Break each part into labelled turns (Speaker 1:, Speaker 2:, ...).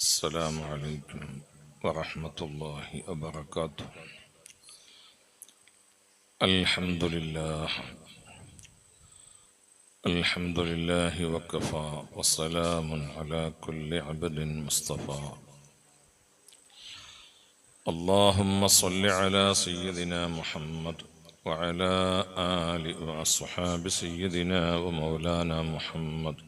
Speaker 1: السلام عليكم ورحمة الله وبركاته. الحمد لله وكفى وسلام على كل عبد مصطفى. اللهم صل على سيدنا محمد وعلى آل وأصحاب سيدنا ومولانا محمد.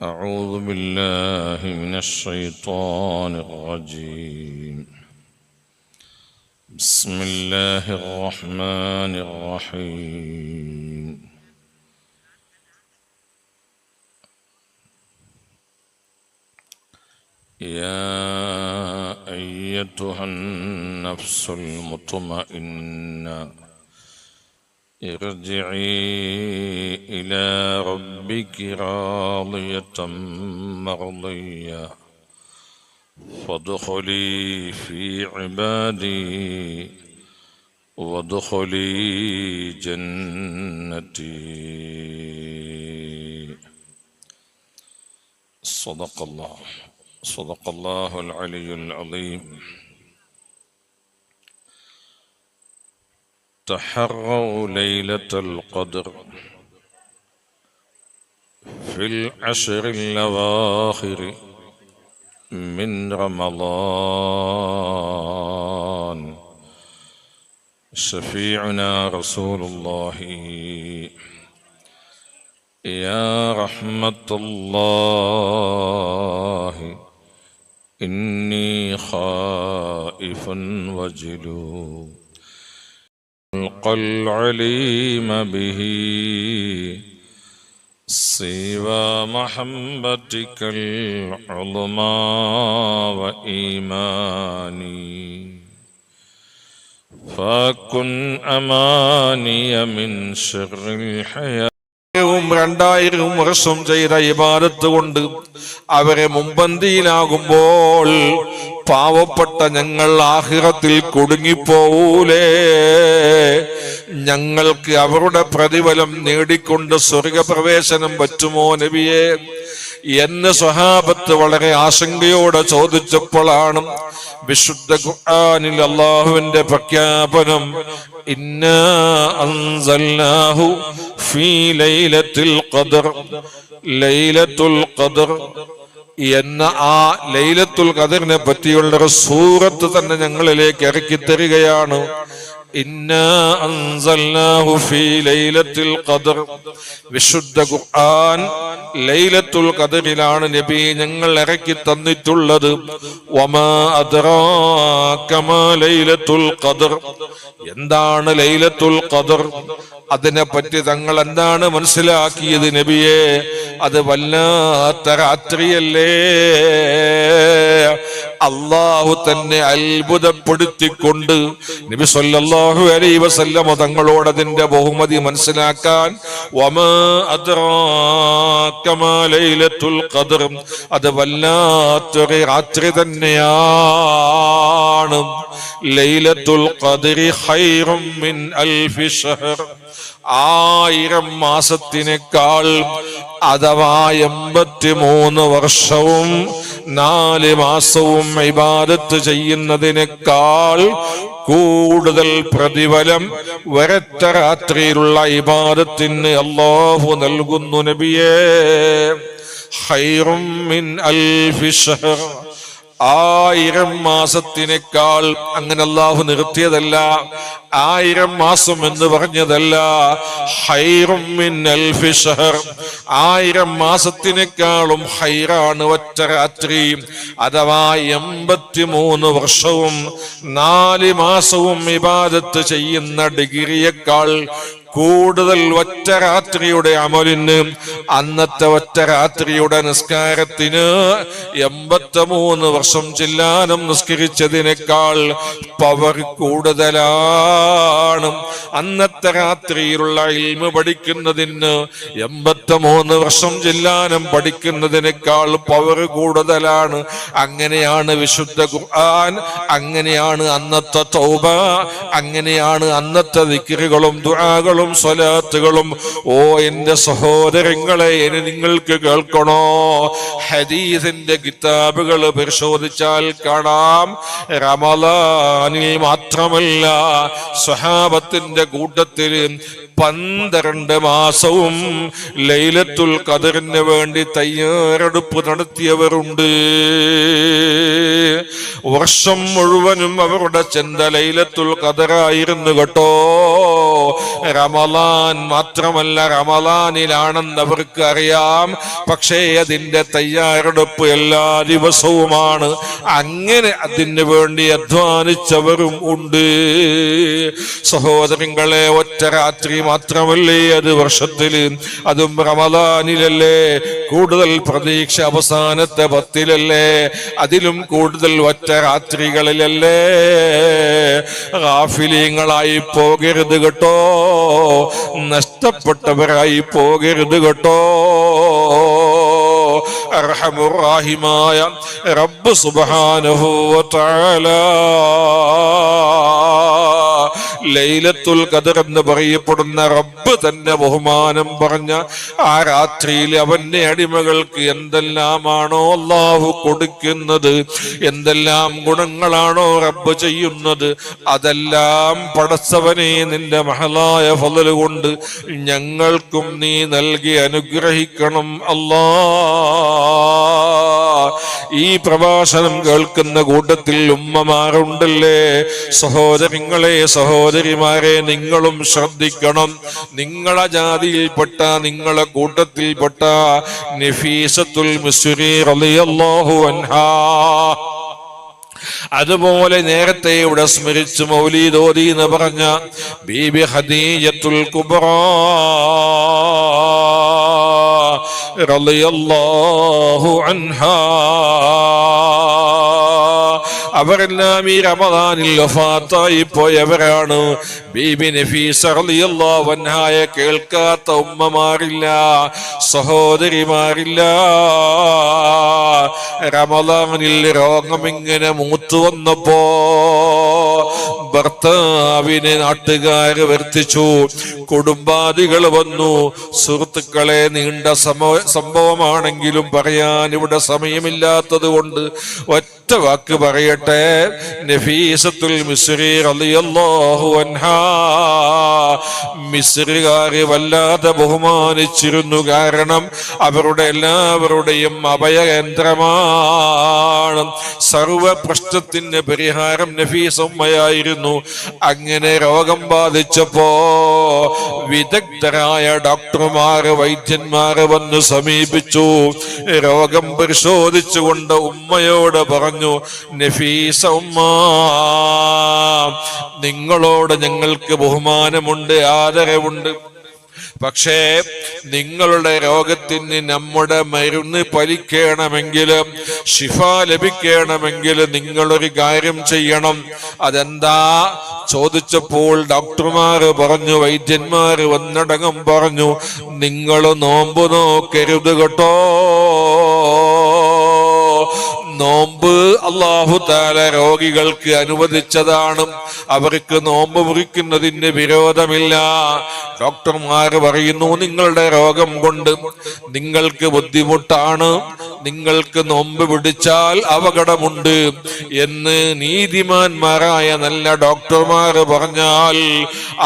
Speaker 1: أعوذ بالله من الشيطان الرجيم. بسم الله الرحمن الرحيم. يا أيتها النفس المطمئنة ارجعي إلى ربك راضية مرضية فادخلي في عبادي وادخلي جنتي. صدق الله العلي العظيم. تحروا ليلة القدر في العشر الأواخر من رمضان. شفيعنا رسول الله يا رحمة الله إني خائف وجلو ألقى العليم به سوى محبتك العظمى وإيماني فكن أماني من شر الحياة.
Speaker 2: 2000 വർഷം ചെയ്ത ഇബാദത്ത് കൊണ്ട് അവരെ മുമ്പന്തിയിലാകുമ്പോൾ പാവപ്പെട്ട ഞങ്ങൾ ആഖിറത്തിൽ കുടുങ്ങിപ്പോവൂലേ? ഞങ്ങൾക്ക് അവരുടെ പ്രതിഫലം നേടിക്കൊണ്ട് സ്വർഗപ്രവേശനം പറ്റുമോ നബിയെ എന്ന് സ്വഹാബത്ത് വളരെ ആശങ്കയോടെ ചോദിച്ചപ്പോഴാണ് വിശുദ്ധ ഖുർആനിൽ അല്ലാഹുവിന്റെ പ്രഖ്യാപനം, ഇന്നാ അൻസൽനാഹു ഫീ ലൈലത്തുൽ ഖദർ. ലൈലത്തുൽ ഖദർ എന്ന ആ ലൈലത്തുൽ ഖദറിനെ പറ്റിയുള്ള ഒരു സൂറത്ത് തന്നെ ഞങ്ങളിലേക്ക് ഇറക്കി തരികയാണ്. ഇന്നാ അൻസൽനാഹു ഫീ ലൈലത്തുൽ ഖദർ. വിശുദ്ധ ഖുർആൻ ലൈലത്തുൽ ഖദറിലാണ് നബി ഞങ്ങൾ ഇറക്കി തന്നിട്ടുള്ളത്. വമാ അദ്റാക മാ ലൈലത്തുൽ ഖദർ. എന്താണ് ലൈലത്തുൽ ഖദർ? അതിനെ പറ്റി തങ്ങൾ എന്താണ് മനസ്സിലാക്കിയത് നബിയെ? അത് വല്ലാത്ത രാത്രിയല്ലേ? അല്ലാഹു തന്നെ അത്ഭുതപ്പെടുത്തിക്കൊണ്ട് നബി സല്ലല്ലാഹു അലൈഹി വസല്ലം തങ്ങളോട് അതിന്റെ ബഹുമതി മനസ്സിലാക്കാൻ, വമാ അദ്റാക മാ ലൈലത്തുൽ ഖദർ, അത് വല്ലാത്തൊരു രാത്രി തന്നെയാണ്. ലൈലത്തുൽ ഖദരി ഖൈറും മിൻ അൽഫി ശഹർ. 1000 മാസത്തിനേക്കാൾ അഥവാ 83 വർഷവും 4 മാസവും ഇബാദത്ത് ചെയ്യുന്നതിനേക്കാൾ കൂടുതൽ പ്രതിഫലം ഒരൊറ്റ രാത്രിയിലുള്ള ഇബാദത്തിന് അല്ലാഹു നൽകുന്നു നബിയേ. ഖൈറും മിൻ അൽഫി ശഹർ. 1000 മാസത്തിനേക്കാൾ. അങ്ങനെ അല്ലാഹു നിർത്തിയതല്ല, 1000 മാസം എന്ന് പറഞ്ഞതല്ല. ഖൈറും മിൻ അൽഫി ശഹർ. 1000 മാസത്തിനേക്കാളും ഖൈറാണ് ഒറ്റ രാത്രി, അഥവാ 83 വർഷവും 4 മാസവും ഇബാദത്ത് ചെയ്യുന്ന ഡിഗ്രിയേക്കാൾ കൂടുതൽ ഒറ്റ രാത്രിയുടെ അമലിന്, അന്നത്തെ ഒറ്റ രാത്രിയുടെ നിസ്കാരത്തിന് 83 വർഷം ചെല്ലാനും നിസ്കരിച്ചതിനേക്കാൾ പവർ കൂടുതലാണ്. അന്നത്തെ രാത്രിയിലുള്ള ഇൽമ് പഠിക്കുന്നതിന് 83 വർഷം ചെല്ലാനും പഠിക്കുന്നതിനേക്കാൾ പവർ കൂടുതലാണ്. അങ്ങനെയാണ് വിശുദ്ധ ഖുർആൻ, അങ്ങനെയാണ് അന്നത്തെ തൗബ, അങ്ങനെയാണ് അന്നത്തെ ദിക്റുകളും ദുആകളും ദുആകളും സ്വലാത്തുകളും. ഓ എന്റെ സഹോദരങ്ങളെ, ഇനി നിങ്ങൾക്ക് കേൾക്കണോ? ഹദീസിന്റെ കിതാബുകൾ പരിശോധിച്ചാൽ കാണാം, റമളാനിൽ മാത്രമല്ല സ്വഹാബത്തിന്റെ കൂട്ടത്തിൽ 12 മാസവും ലൈലത്തുൽ ഖദറിന് വേണ്ടി തയ്യാറെടുപ്പ് നടത്തിയവരുണ്ട്. വർഷം മുഴുവനും അവരുടെ ചിന്ത ലൈലത്തുൽ ഖദറായിരുന്നു കേട്ടോ. റമളാൻ മാത്രമല്ല, റമളാനിലാണെന്ന് അവർക്ക് അറിയാം, പക്ഷേ അതിന്റെ തയ്യാറെടുപ്പ് എല്ലാ ദിവസവുമാണ്. അങ്ങനെ അതിന് വേണ്ടി അധ്വാനിച്ചവരും ഉണ്ട്. സഹോദരങ്ങളെ, ഒറ്റ രാത്രി മാത്രമല്ലേ അത് വർഷത്തില്, അതും റമളാനിലല്ലേ. കൂടുതൽ പ്രതീക്ഷ അവസാനത്തെ 10-ലല്ലേ, അതിലും കൂടുതൽ ഒറ്റ രാത്രികളിലല്ലേ. ഗാഫിലീങ്ങളായി പോകരുത് കേട്ടോ, നഷ്ടപ്പെട്ടവരായി പോകരുത് കേട്ടോ. അർഹമുർ റഹീമായ റബ്ബ് സുബ്ഹാനഹു വ തആല ലൈലത്തുൽ ഖദർ എന്ന് പറയപ്പെടുന്ന റബ്ബ് തന്നെ ബഹുമാനം പറഞ്ഞ ആ രാത്രിയിൽ അവന്റെ അടിമകൾക്ക് എന്തെല്ലാമാണോ അല്ലാഹു കൊടുക്കുന്നത്, എന്തെല്ലാം ഗുണങ്ങളാണോ റബ്ബ് ചെയ്യുന്നത്, അതെല്ലാം പടച്ചവനെ നിന്റെ മഹലായ ഫളൽ കൊണ്ട് ഞങ്ങൾക്കും നീ നൽകി അനുഗ്രഹിക്കണം അല്ലാ. ഈ പ്രഭാഷണം കേൾക്കുന്ന കൂട്ടത്തിൽ ഉമ്മമാരുണ്ടല്ലേ, സഹോദരങ്ങളെ, സഹോദരിമാരെ, നിങ്ങളും ശ്രദ്ധിക്കണം. നിങ്ങളെ ജാതിയിൽപ്പെട്ട, നിങ്ങളെ കൂട്ടത്തിൽപ്പെട്ട നഫീസത്തുൽ മിസ്രി റളിയല്ലാഹു അൻഹാ, അതുപോലെ നേരത്തെ ഇവിടെ സ്മരിച്ചു മൗലീദ് ഓതി എന്ന് പറഞ്ഞ ബീബി ഖദീജത്തുൽ കുബ്രാ റളിയല്ലാഹു അൻഹാ, അവരെല്ലാം ഈ റമളാനിൽ വഫാത്തായി പോയവരാണ്. ബീബി നഫീസ റളിയല്ലാഹു അൻഹായെ കേൾക്കാത്ത ഉമ്മമാരില്ല, സഹോദരിമാരില്ല. റമളാനിൽ രോഗം ഇങ്ങനെ മൂത്തു വന്നപ്പോ ഭർത്താവിനെ നാട്ടുകാര് വർത്തിച്ചു, കുടുംബാദികൾ വന്നു. സുഹൃത്തുക്കളെ, നീണ്ട സംഭവമാണെങ്കിലും പറയാൻ ഇവിടെ സമയമില്ലാത്തത് കൊണ്ട് ഒറ്റ വാക്ക് പറയട്ടെ. നഫീസത്തുൽ മിസ്രി റളിയല്ലാഹു അൻഹാ മിസ്രികാരെ വല്ലാതെ ബഹുമാനിച്ചിരുന്നു. കാരണം അവരുടെ എല്ലാവരുടെയും അഭയകേന്ദ്രമാണ്. സർവ പ്രശ്നത്തിന് പരിഹാരം നഫീസ ഉമ്മയായിരുന്നു. അങ്ങനെ രോഗം ബാധിച്ചപ്പോ വിദഗ്ധരായ ഡോക്ടർമാര്, വൈദ്യന്മാര് വന്ന് സമീപിച്ചു. രോഗം പരിശോധിച്ചുകൊണ്ട് ഉമ്മയോട് പറഞ്ഞു, നഫീസ ഉമ്മ, നിങ്ങളോട് ഞങ്ങൾക്ക് ബഹുമാനമുണ്ട്, ആദരവുണ്ട്. പക്ഷേ നിങ്ങളുടെ രോഗത്തിന് നമ്മുടെ മരുന്ന് ഫലിക്കണമെങ്കിൽ, ശിഫ ലഭിക്കണമെങ്കിൽ നിങ്ങളൊരു കാര്യം ചെയ്യണം. അതെന്താ ചോദിച്ചപ്പോൾ ഡോക്ടർമാര് പറഞ്ഞു, വൈദ്യന്മാര് വന്നടങ്കം പറഞ്ഞു, നിങ്ങൾ നോമ്പ് നോക്കരുത് കേട്ടോ. നോമ്പ് അല്ലാഹു തആല രോഗികൾക്ക് അനുവദിച്ചതാണ്. അവർക്ക് നോമ്പ് മുറിക്കുന്നതിന് വിരോധമില്ല. ഡോക്ടർമാര് പറയുന്നു, നിങ്ങളുടെ രോഗം കൊണ്ട് നിങ്ങൾക്ക് ബുദ്ധിമുട്ടാണ്, നിങ്ങൾക്ക് നോമ്പ് പിടിച്ചാൽ അപകടമുണ്ട് എന്ന് നീതിമാന്മാരായ നല്ല ഡോക്ടർമാര് പറഞ്ഞാൽ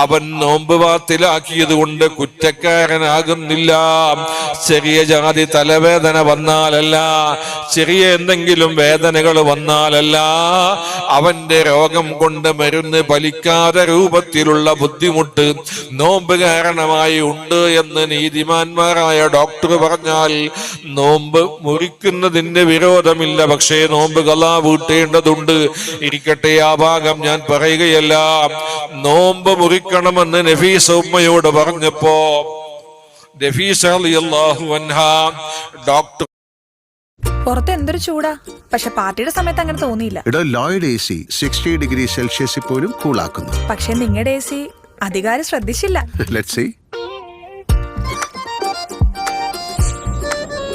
Speaker 2: അവൻ നോമ്പ് ബാത്തിലാക്കിയത് കൊണ്ട് കുറ്റക്കാരനാകുന്നില്ല. ചെറിയ ജാതി തലവേദന വന്നാലല്ല, ചെറിയ എന്തെങ്കിലും വേദനകൾ വന്നാലല്ല, അവന്റെ രോഗം കൊണ്ട് മരുന്ന് ഫലിക്കാതെ രൂപത്തിലുള്ള ബുദ്ധിമുട്ട് നോമ്പ് കാരണമായി ഉണ്ട് എന്ന് നീതിമാന്മാരായ ഡോക്ടർ പറഞ്ഞാൽ നോമ്പ് മുറിക്കുന്നതിന്റെ വിരോധമില്ല. പക്ഷേ നോമ്പ് ഖളാ വീട്ടേണ്ടതുണ്ട്. ഇരിക്കട്ടെ, ആ ഭാഗം ഞാൻ പറയുകയല്ല. നോമ്പ് മുറിക്കണമെന്ന് നഫീസ ഉമ്മയോട് പറഞ്ഞപ്പോ നഫീസ റളിയല്ലാഹു അൻഹാ ഡോക്ടർ,
Speaker 3: പുറത്ത് എന്തൊരു ചൂടാ, പക്ഷെ പാർട്ടിയുടെ സമയത്ത് അങ്ങനെ തോന്നിയില്ല.
Speaker 4: ലോയിഡ് AC 60 ഡിഗ്രി സെൽഷ്യസിൽ പോലും കൂളാക്കുന്നു.
Speaker 3: പക്ഷെ നിങ്ങളുടെ AC അധികാരം ശ്രദ്ധിച്ചില്ല.
Speaker 4: Let's see.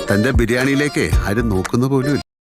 Speaker 4: തന്റെ ബിരിയാണിയിലേക്ക് ആരും നോക്കുന്ന പോലും